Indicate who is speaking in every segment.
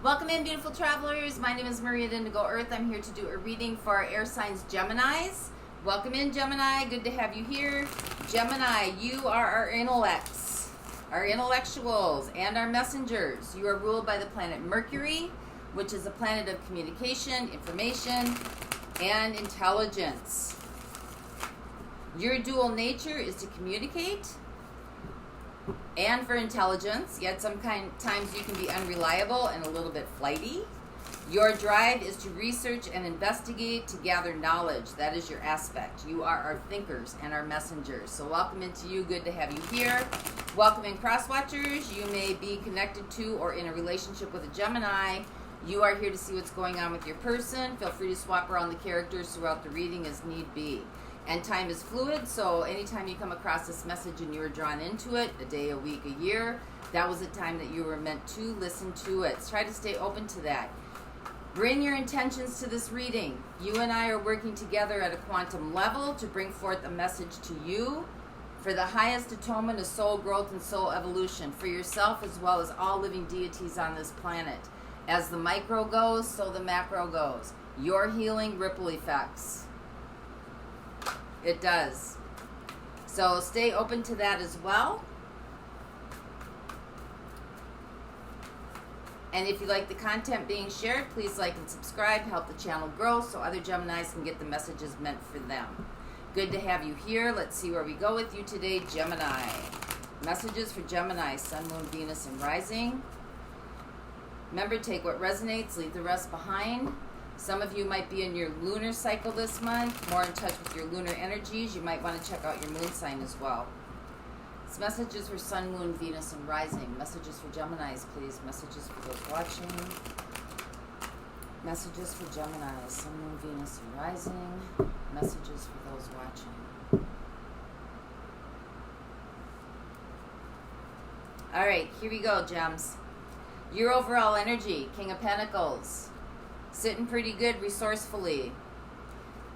Speaker 1: Welcome in, beautiful travelers. My name is Maria at Indigo Earth. I'm here to do a reading for our air signs Geminis. Welcome in, Gemini. Good to have you here. Gemini, you are our intellects, our intellectuals, and our messengers. You are ruled by the planet Mercury, which is a planet of communication, information, and intelligence. Your dual nature is to communicate and for intelligence, yet sometimes you can be unreliable and a little bit flighty. Your drive is to research and investigate, to gather knowledge. That is your aspect. You are our thinkers and our messengers. So welcome into you. Good to have you here. Welcome in, cross watchers. You may be connected to or in a relationship with a Gemini. You are here to see what's going on with your person. Feel free to swap around the characters throughout the reading as need be. And time is fluid, so anytime you come across this message and you are drawn into it, a day, a week, a year, that was the time that you were meant to listen to it. So try to stay open to that. Bring your intentions to this reading. You and I are working together at a quantum level to bring forth a message to you for the highest atonement of soul growth and soul evolution for yourself as well as all living deities on this planet. As the micro goes, so the macro goes. Your healing ripple effects. It does. So stay open to that as well. And if you like the content being shared, please like and subscribe. Help the channel grow so other Geminis can get the messages meant for them. Good to have you here. Let's see where we go with you today, Gemini. Messages for Gemini, Sun, Moon, Venus, and Rising. Remember, take what resonates, leave the rest behind. Some of you might be in your lunar cycle this month, more in touch with your lunar energies. You might want to check out your moon sign as well. It's messages for Sun, Moon, Venus, and Rising. Messages for Geminis, please. Messages for those watching. Messages for Gemini, Sun, Moon, Venus, and Rising. Messages for those watching. All right, here we go, Gems. Your overall energy, King of Pentacles. Sitting pretty good resourcefully.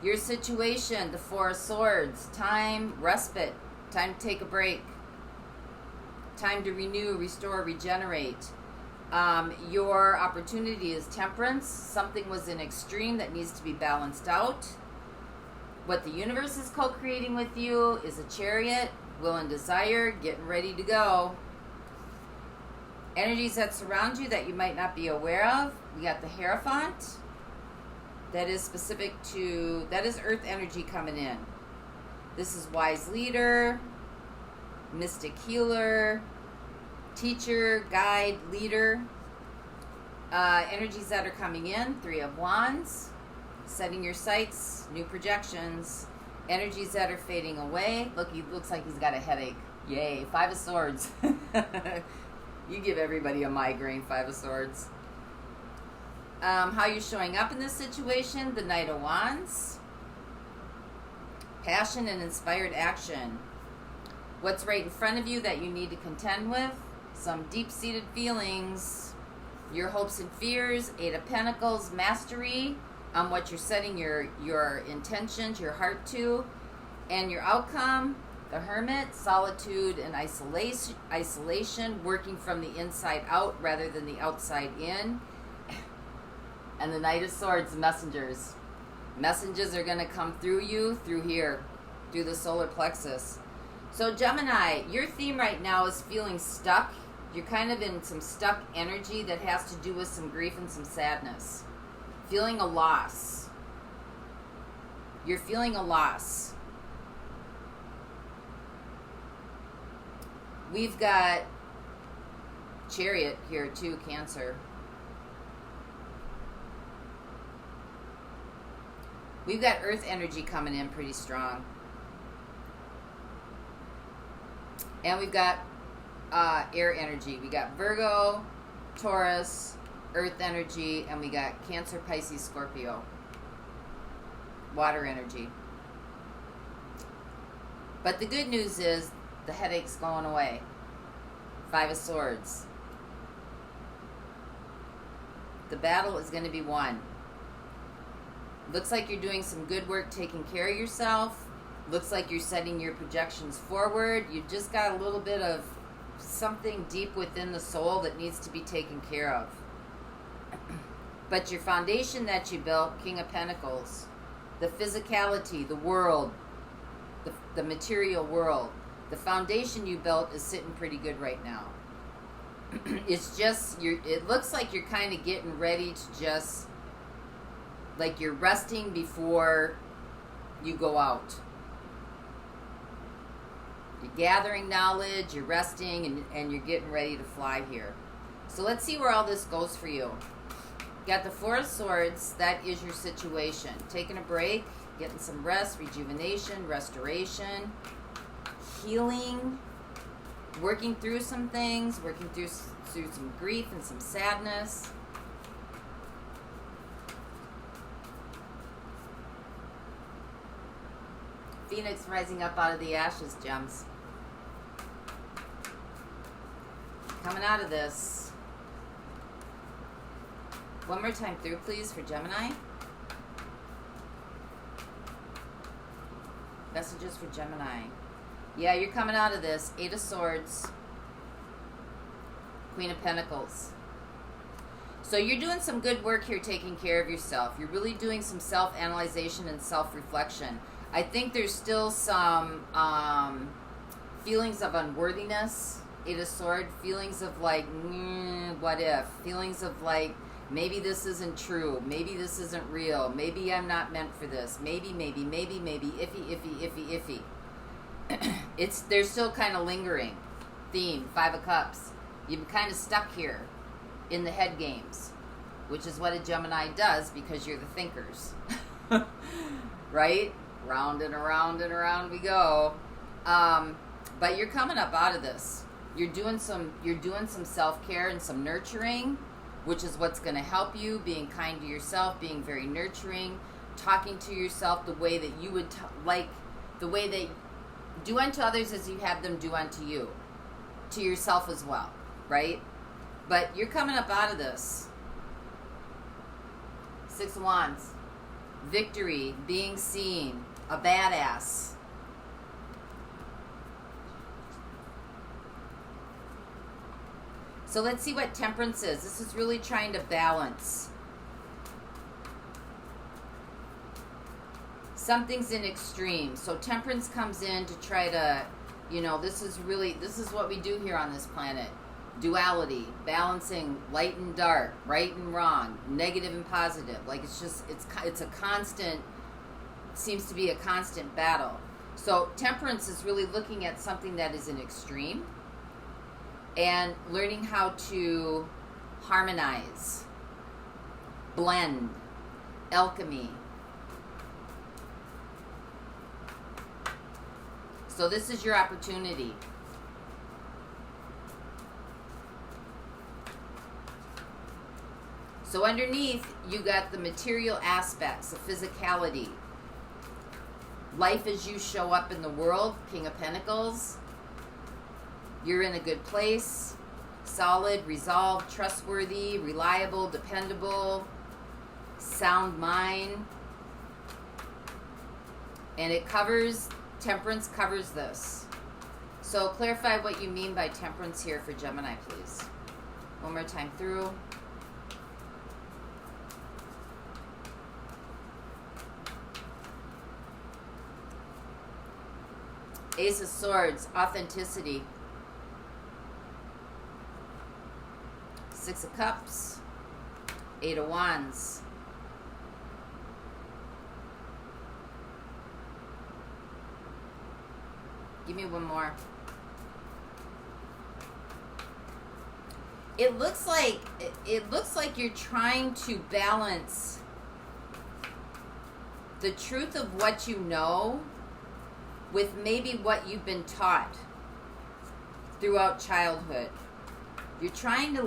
Speaker 1: Your situation, the Four of Swords. Time, respite. Time to take a break. Time to renew, restore, regenerate. Your opportunity is Temperance. Something was in extreme that needs to be balanced out. What the universe is co-creating with you is a Chariot, will and desire, getting ready to go. Energies that surround you that you might not be aware of. We got the Hierophant. That is specific to, that is earth energy coming in. This is wise leader, mystic healer, teacher, guide, leader. Energies that are coming in, Three of Wands, setting your sights, new projections. Energies that are fading away. Look, he looks like he's got a headache. Yay, Five of Swords. You give everybody a migraine, Five of Swords. How you're showing up in this situation, the Knight of Wands. Passion and inspired action. What's right in front of you that you need to contend with. Some deep-seated feelings. Your hopes and fears, Eight of Pentacles, mastery on what you're setting your intentions, your heart to. And your outcome, the Hermit, solitude and isolation, working from the inside out rather than the outside in. And the Knight of Swords, messengers. Messages are going to come through you, through here, through the solar plexus. So Gemini, your theme right now is feeling stuck. You're kind of in some stuck energy that has to do with some grief and some sadness. Feeling a loss. You're feeling a loss. We've got Chariot here too, Cancer. We've got earth energy coming in pretty strong. And we've got air energy. We got Virgo, Taurus, earth energy, and we got Cancer, Pisces, Scorpio. Water energy. But the good news is the headache's going away. Five of Swords. The battle is going to be won. Looks like you're doing some good work taking care of yourself. Looks like you're setting your projections forward. You just got a little bit of something deep within the soul that needs to be taken care of. But your foundation that you built, King of Pentacles, the physicality, the world, the material world, the foundation you built is sitting pretty good right now. It's just, it looks like you're kind of getting ready to just, like you're resting before you go out. You're gathering knowledge, you're resting, and you're getting ready to fly here. So let's see where all this goes for you. Got the Four of Swords. That is your situation. Taking a break, getting some rest, rejuvenation, restoration, healing, working through some things, working through some grief and some sadness. Phoenix rising up out of the ashes, gems. Coming out of this. One more time through, please, for Gemini. Messages for Gemini. Yeah, you're coming out of this. Eight of Swords. Queen of Pentacles. So you're doing some good work here taking care of yourself. You're really doing some self-analyzation and self-reflection. I think there's still some feelings of unworthiness. Eight of Swords. Feelings of like, what if? Feelings of like, maybe this isn't true. Maybe this isn't real. Maybe I'm not meant for this. Maybe. Iffy. They're still kind of lingering. Theme, Five of Cups. You've been kind of stuck here in the head games, which is what a Gemini does because you're the thinkers. Right? Round and around and around we go. But you're coming up out of this. You're doing some self-care and some nurturing, which is what's going to help you, being kind to yourself, being very nurturing, talking to yourself the way that you would, the way that do unto others as you have them do unto you, to yourself as well, right? But you're coming up out of this. Six of Wands. Victory, being seen, a badass. So let's see what Temperance is. This is really trying to balance. Something's in extreme. So Temperance comes in to try to, this is what we do here on this planet. Duality, balancing light and dark, right and wrong, negative and positive. Like it's a constant, seems to be a constant battle. So Temperance is really looking at something that is an extreme and learning how to harmonize, blend, alchemy. So this is your opportunity. So underneath, you got the material aspects, the physicality. Life as you show up in the world, King of Pentacles. You're in a good place, solid, resolved, trustworthy, reliable, dependable, sound mind. And it covers, Temperance covers this. So clarify what you mean by Temperance here for Gemini, please. One more time through. Ace of Swords, authenticity. Six of Cups, Eight of Wands. Give me one more. It looks like you're trying to balance the truth of what you know with maybe what you've been taught throughout childhood. You're trying to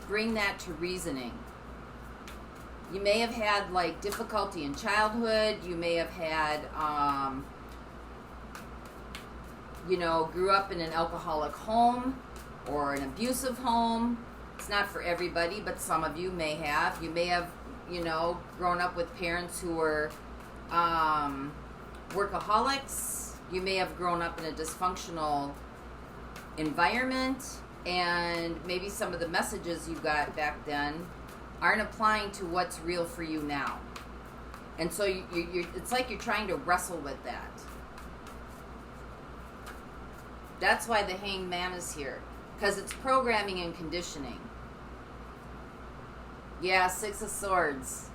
Speaker 1: bring that to reasoning. You may have had difficulty in childhood. You may have had grew up in an alcoholic home or an abusive home. It's not for everybody, but some of you may have. You may have you know, grown up with parents who were workaholics. You may have grown up in a dysfunctional environment, and maybe some of the messages you got back then aren't applying to what's real for you now. And so it's like you're trying to wrestle with that. That's why the Hanged Man is here, because it's programming and conditioning. Yeah, Six of Swords.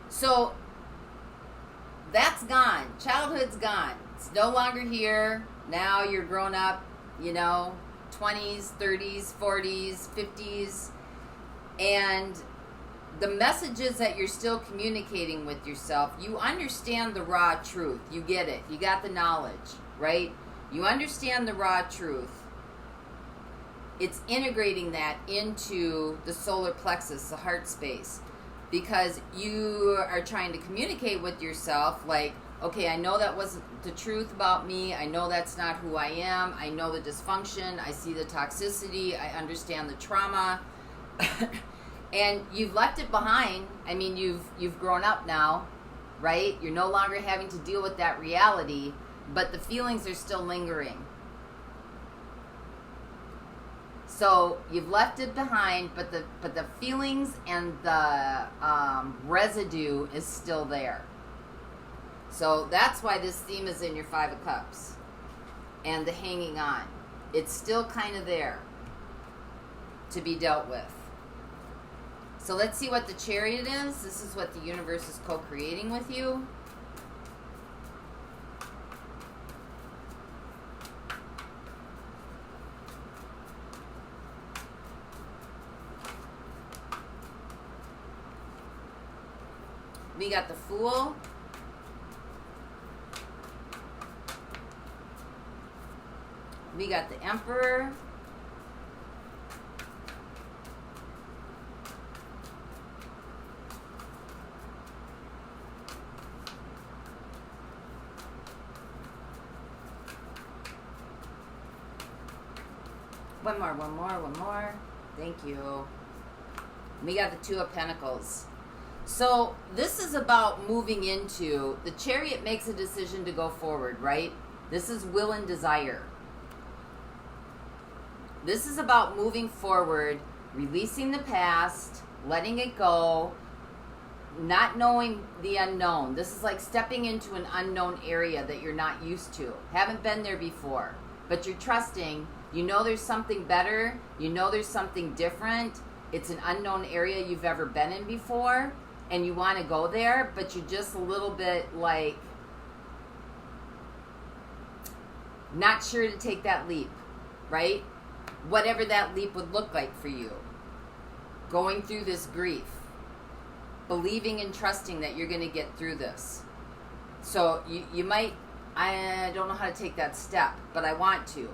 Speaker 1: So that's gone. Childhood's gone. It's no longer here. Now you're grown up, you know, 20s, 30s, 40s, 50s. And the messages that you're still communicating with yourself, you understand the raw truth. You get it. You got the knowledge, right? You understand the raw truth. It's integrating that into the solar plexus, the heart space, because you are trying to communicate with yourself like, okay, I know that wasn't the truth about me. I know that's not who I am. I know the dysfunction. I see the toxicity. I understand the trauma. And you've left it behind. I mean, you've grown up now, right? You're no longer having to deal with that reality, but the feelings are still lingering. So you've left it behind, but the feelings and the residue is still there. So that's why this theme is in your Five of Cups and the hanging on. It's still kind of there to be dealt with. So let's see what the Chariot is. This is what the universe is co-creating with you. We got the Fool. We got the Emperor. One more. Thank you. We got the Two of Pentacles. So this is about moving into, the Chariot makes a decision to go forward, right? This is will and desire. This is about moving forward, releasing the past, letting it go, not knowing the unknown. This is like stepping into an unknown area that you're not used to. Haven't been there before, but you're trusting. You know there's something better. You know there's something different. It's an unknown area you've ever been in before. And you want to go there, but you're just a little bit like not sure to take that leap, right? Whatever that leap would look like for you. Going through this grief. Believing and trusting that you're going to get through this. So you might, I don't know how to take that step, but I want to.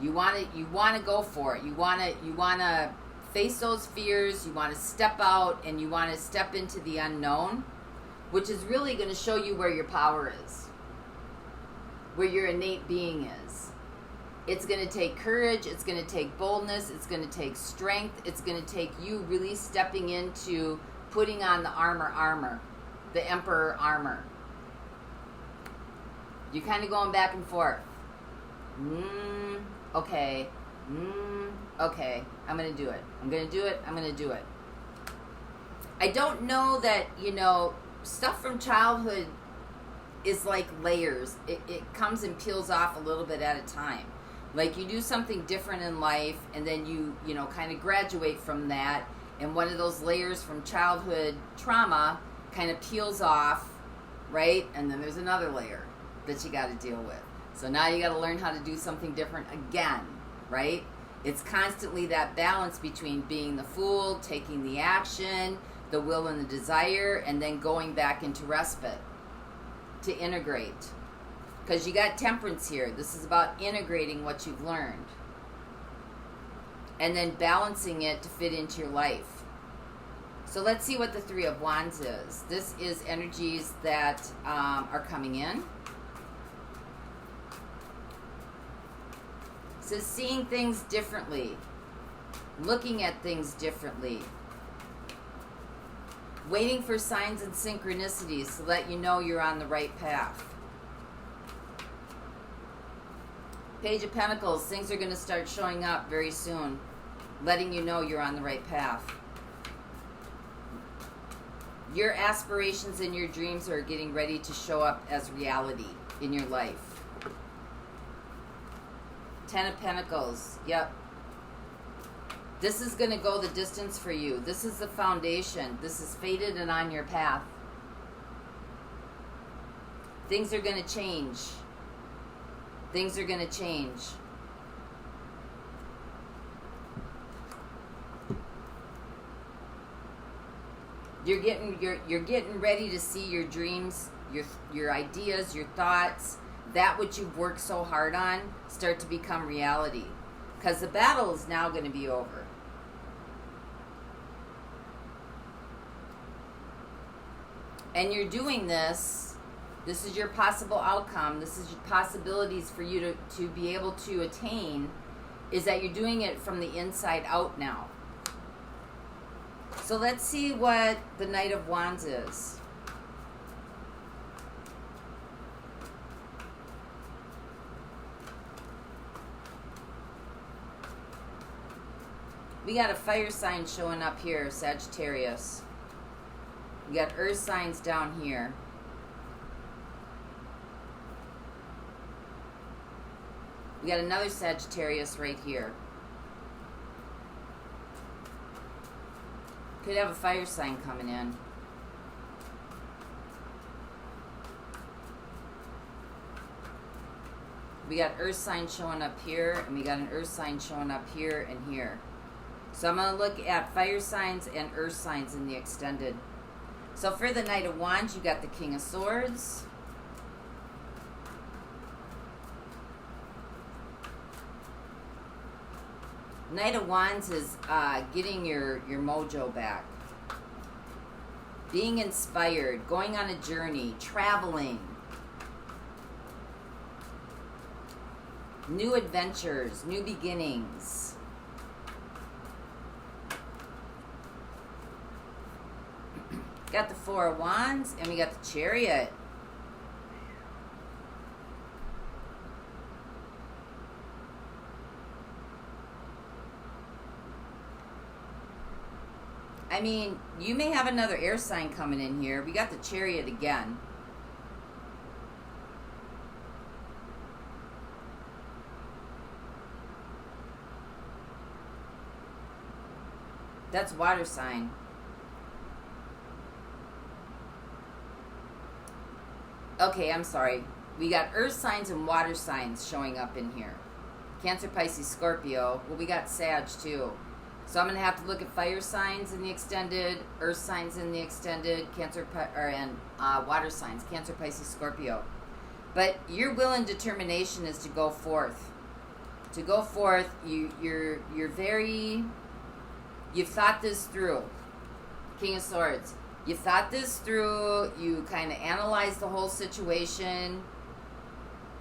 Speaker 1: You want to go for it. You want to face those fears, you want to step out, and you want to step into the unknown, which is really going to show you where your power is, where your innate being is. It's going to take courage, it's going to take boldness, it's going to take strength, it's going to take you really stepping into putting on the armor, the Emperor armor. You're kind of going back and forth. Okay. Okay, I'm going to do it. I'm going to do it. I don't know that, stuff from childhood is like layers. It comes and peels off a little bit at a time. Like you do something different in life, and then you kind of graduate from that, and one of those layers from childhood trauma kind of peels off, right? And then there's another layer that you got to deal with. So now you got to learn how to do something different again, right? It's constantly that balance between being the Fool, taking the action, the will and the desire, and then going back into respite to integrate. Because you got Temperance here. This is about integrating what you've learned. And then balancing it to fit into your life. So let's see what the Three of Wands is. This is energies that are coming in. So seeing things differently, looking at things differently. Waiting for signs and synchronicities to let you know you're on the right path. Page of Pentacles, things are going to start showing up very soon, letting you know you're on the right path. Your aspirations and your dreams are getting ready to show up as reality in your life. 10 of Pentacles, yep. This is going to go the distance for you. This is the foundation. This is fated and on your path. Things are going to change. Things are going to change. You're getting ready to see your dreams, your ideas, your thoughts, that which you've worked so hard on start to become reality. Because the battle is now going to be over. And you're doing this. This is your possible outcome. This is your possibilities for you to be able to attain, is that you're doing it from the inside out now. So let's see what the Knight of Wands is. We got a fire sign showing up here, Sagittarius. We got earth signs down here. We got another Sagittarius right here. Could have a fire sign coming in. We got earth sign showing up here, and we got an earth sign showing up here and here. So I'm going to look at fire signs and earth signs in the extended. So for the Knight of Wands, you got the King of Swords. Knight of Wands is getting your mojo back. Being inspired, going on a journey, traveling. New adventures, new beginnings. Got the Four of Wands, and we got the Chariot. I mean, you may have another air sign coming in here. We got the Chariot again. That's water sign. Okay, I'm sorry. We got earth signs and water signs showing up in here. Cancer, Pisces, Scorpio. Well, we got Sag too. So I'm going to have to look at fire signs in the extended, earth signs in the extended, and water signs, Cancer, Pisces, Scorpio. But your will and determination is to go forth. To go forth, you've thought this through. King of Swords. You thought this through. You kind of analyzed the whole situation.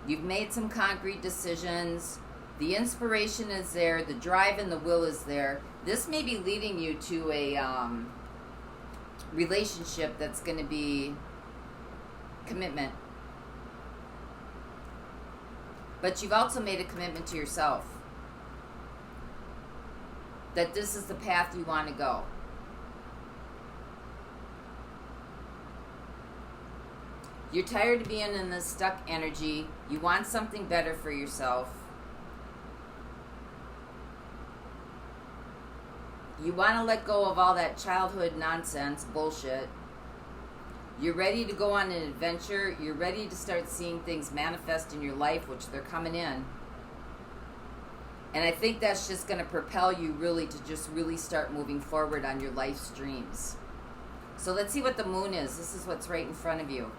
Speaker 1: You've made some concrete decisions. The inspiration is there. The drive and the will is there. This may be leading you to a relationship that's going to be commitment. But you've also made a commitment to yourself that this is the path you want to go. You're tired of being in this stuck energy. You want something better for yourself. You want to let go of all that childhood nonsense, bullshit. You're ready to go on an adventure. You're ready to start seeing things manifest in your life, which they're coming in. And I think that's just going to propel you really to just really start moving forward on your life's dreams. So let's see what the moon is. This is what's right in front of you.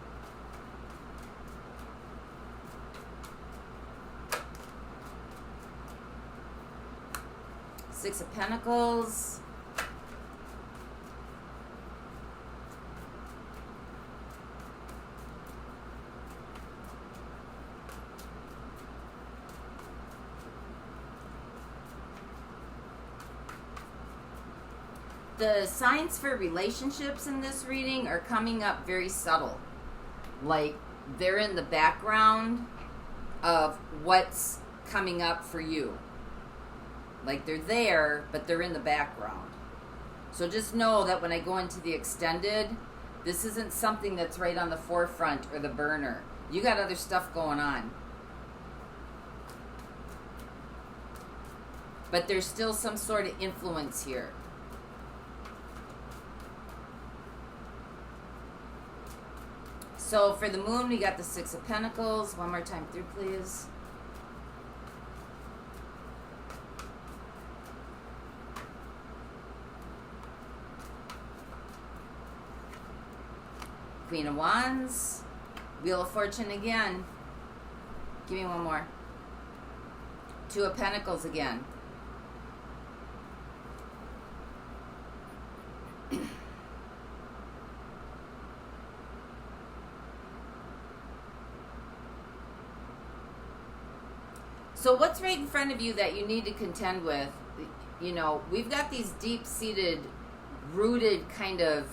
Speaker 1: Six of Pentacles. the signs for relationships in this reading are coming up very subtle. Like, they're in the background of what's coming up for you. Like, they're there, but they're in the background. So just know that when I go into the extended, this isn't something that's right on the forefront or the burner. You got other stuff going on. But there's still some sort of influence here. So for the moon, we got the Six of Pentacles. One more time through, please. Queen of Wands. Wheel of Fortune again. Give me one more. Two of Pentacles again. So what's right in front of you that you need to contend with? You know, we've got these deep-seated, rooted kind of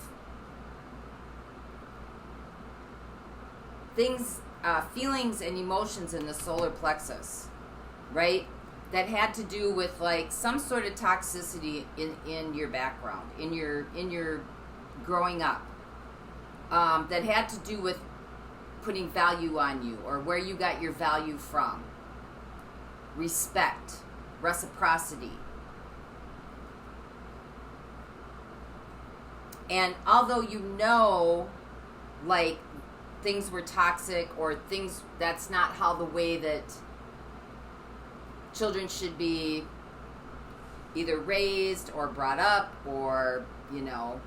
Speaker 1: things, feelings and emotions in the solar plexus, right? That had to do with like some sort of toxicity in your background, in your growing up. That had to do with putting value on you or where you got your value from. Respect, reciprocity. And although you know, like, things were toxic or things, that's not how the way that children should be either raised or brought up, or, you know,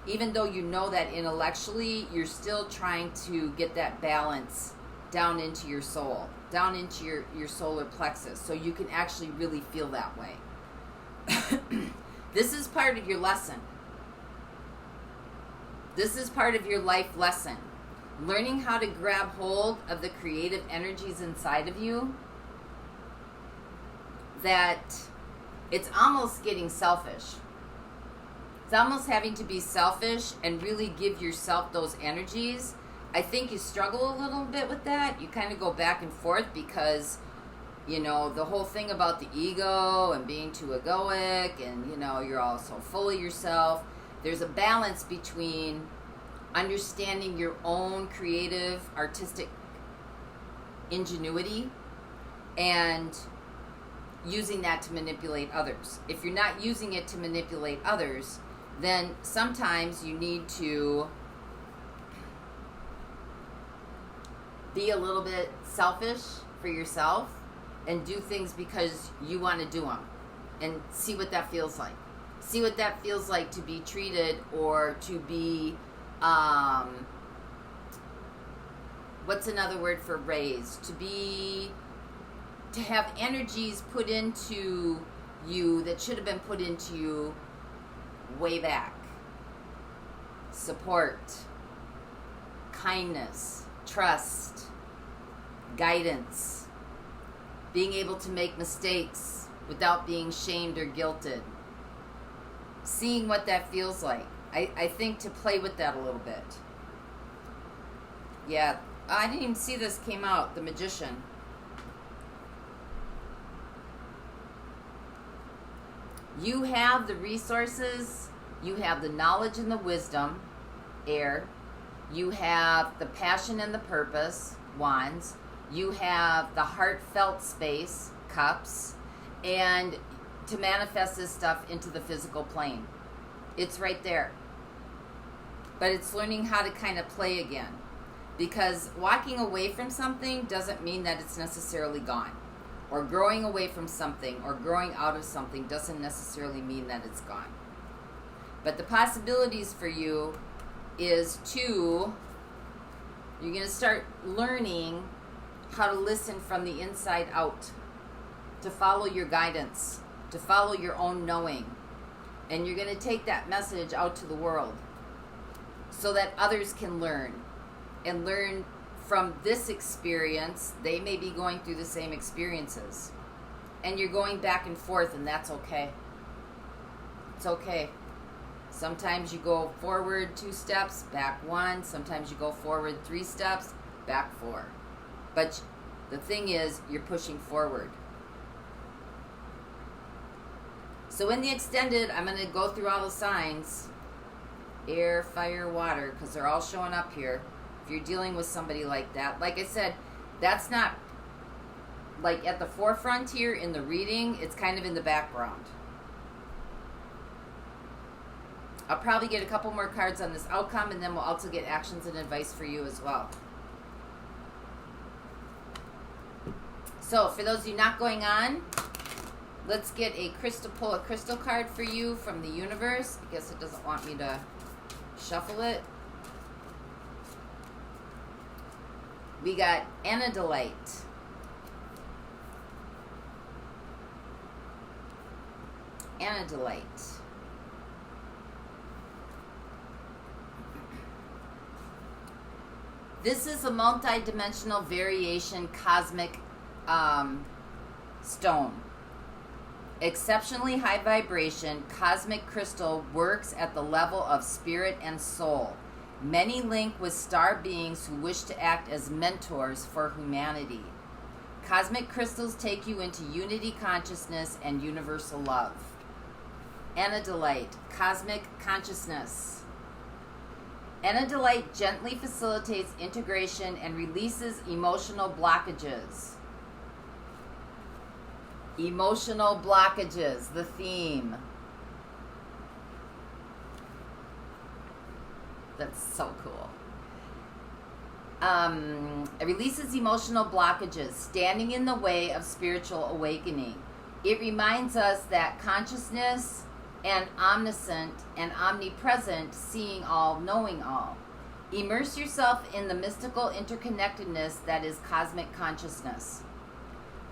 Speaker 1: even though you know that intellectually, you're still trying to get that balance down into your soul, down into your solar plexus, so you can actually really feel that way. This is part of your lesson. This is part of your life lesson. Learning how to grab hold of the creative energies inside of you, that it's almost getting selfish. It's almost having to be selfish and really give yourself those energies. I think you struggle a little bit with that. You kind of go back and forth because, you know, the whole thing about the ego and being too egoic and, you know, you're all so full of yourself. There's a balance between understanding your own creative, artistic ingenuity and using that to manipulate others. If you're not using it to manipulate others, then sometimes you need to be a little bit selfish for yourself and do things because you want to do them and see what that feels like. See what that feels like to be treated or to be, what's another word for raised? To have energies put into you that should have been put into you way back. Support, kindness, trust, guidance, being able to make mistakes without being shamed or guilted. Seeing what that feels like. I think to play with that a little bit. Yeah, I didn't even see this came out, the Magician. You have the resources, you have the knowledge and the wisdom, air. You have the passion and the purpose, wands. You have the heartfelt space, cups. And to manifest this stuff into the physical plane. It's right there. But it's learning how to kind of play again. Because walking away from something doesn't mean that it's necessarily gone. Or growing away from something or growing out of something doesn't necessarily mean that it's gone. But the possibilities for you is you're going to start learning how to listen from the inside out, to follow your guidance, to follow your own knowing. And you're going to take that message out to the world so that others can learn and learn from this experience. They may be going through the same experiences. And you're going back and forth, and that's okay. It's okay. Sometimes you go forward 2 steps, back 1. Sometimes you go forward 3 steps, back 4. But the thing is, you're pushing forward. So in the extended, I'm going to go through all the signs. Air, fire, water, because they're all showing up here. If you're dealing with somebody like that, like I said, that's not like at the forefront here in the reading. It's kind of in the background. I'll probably get a couple more cards on this outcome, and then we'll also get actions and advice for you as well. So for those of you not going on, let's get pull a crystal card for you from the universe. I guess it doesn't want me to shuffle it. We got Anodolite. Anodolite. This is a multi-dimensional variation cosmic stone. Exceptionally high vibration, cosmic crystal works at the level of spirit and soul. Many link with star beings who wish to act as mentors for humanity. Cosmic crystals take you into unity consciousness and universal love. Anodolite, cosmic consciousness. Anodolite gently facilitates integration and releases emotional blockages. Emotional blockages, the theme. That's so cool. It releases emotional blockages, standing in the way of spiritual awakening. It reminds us that consciousness and omniscient and omnipresent, seeing all, knowing all. Immerse yourself in the mystical interconnectedness that is cosmic consciousness.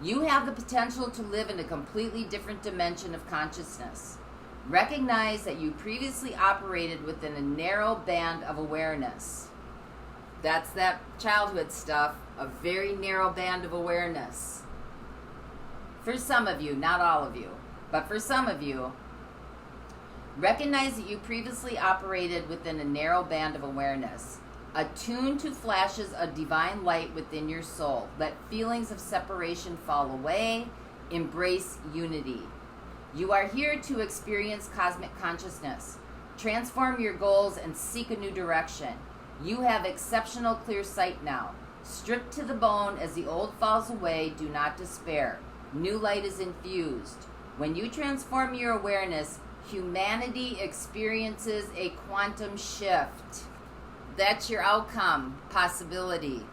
Speaker 1: You have the potential to live in a completely different dimension of consciousness. Recognize that you previously operated within a narrow band of awareness. That's that childhood stuff, a very narrow band of awareness. For some of you, not all of you, but for some of you, recognize that you previously operated within a narrow band of awareness. Attune to flashes of divine light within your soul. Let feelings of separation fall away. Embrace unity. You are here to experience cosmic consciousness. Transform your goals and seek a new direction. You have exceptional clear sight now. Stripped to the bone as the old falls away, do not despair. New light is infused. When you transform your awareness, humanity experiences a quantum shift. That's your outcome, possibility.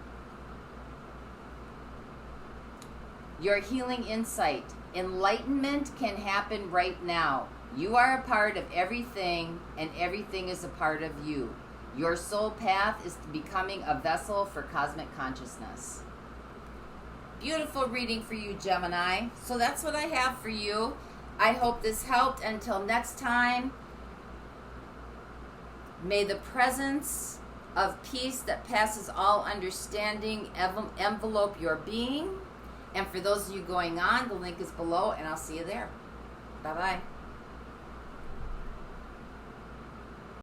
Speaker 1: Your healing insight. Enlightenment can happen right now. You are a part of everything, and everything is a part of you. Your soul path is to becoming a vessel for cosmic consciousness. Beautiful reading for you, Gemini. So that's what I have for you. I hope this helped. Until next time, may the presence of peace that passes all understanding envelope your being. And for those of you going on, the link is below, and I'll see you there. Bye-bye.